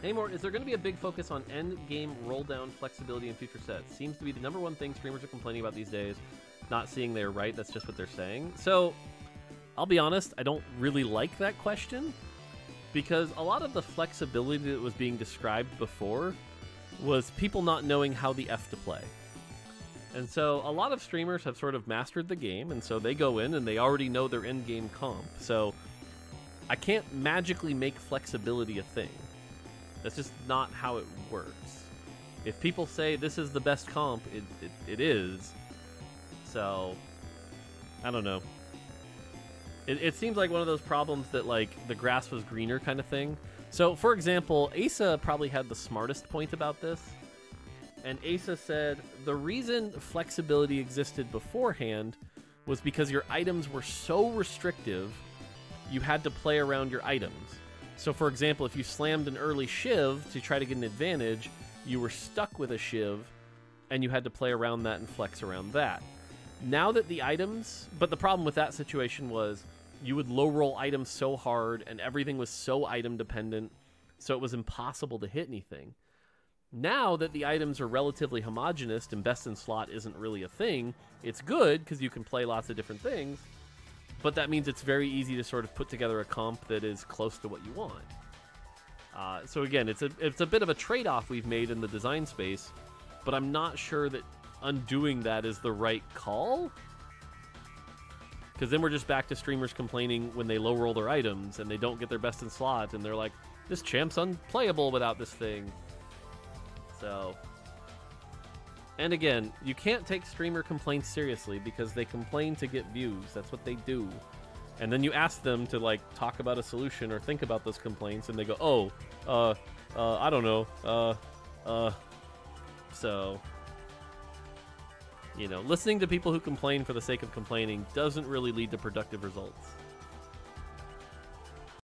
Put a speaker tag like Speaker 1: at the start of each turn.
Speaker 1: Hey, Mort, is there going to be a big focus on end-game roll-down flexibility in future sets? Seems to be the #1 thing streamers are complaining about these days. Not seeing they're right, that's just what they're saying. So, I'll be honest, I don't really like that question, because a lot of the flexibility that was being described before was people not knowing how the F to play. And so, a lot of streamers have sort of mastered the game, and so they go in and they already know their end-game comp. So, I can't magically make flexibility a thing. That's just not how it works. If people say this is the best comp, it is. So, I don't know. It seems like one of those problems that, like, the grass was greener kind of thing. So, for example, Asa probably had the smartest point about this. And Asa said, the reason flexibility existed beforehand was because your items were so restrictive, you had to play around your items. So, for example, if you slammed an early Shiv to try to get an advantage, you were stuck with a Shiv, and you had to play around that and flex around that. Now that the items... But the problem with that situation was you would low-roll items so hard, and everything was so item-dependent, so it was impossible to hit anything. Now that the items are relatively homogenous and best in slot isn't really a thing, it's good, because you can play lots of different things, but that means it's very easy to sort of put together a comp that is close to what you want. So again, it's a bit of a trade-off we've made in the design space, but I'm not sure that undoing that is the right call. Because then we're just back to streamers complaining when they low-roll their items and they don't get their best in slot, and they're like, this champ's unplayable without this thing. So... And again, you can't take streamer complaints seriously because they complain to get views. That's what they do. And then you ask them to, like, talk about a solution or think about those complaints, and they go, oh, I don't know, So, you know, listening to people who complain for the sake of complaining doesn't really lead to productive results.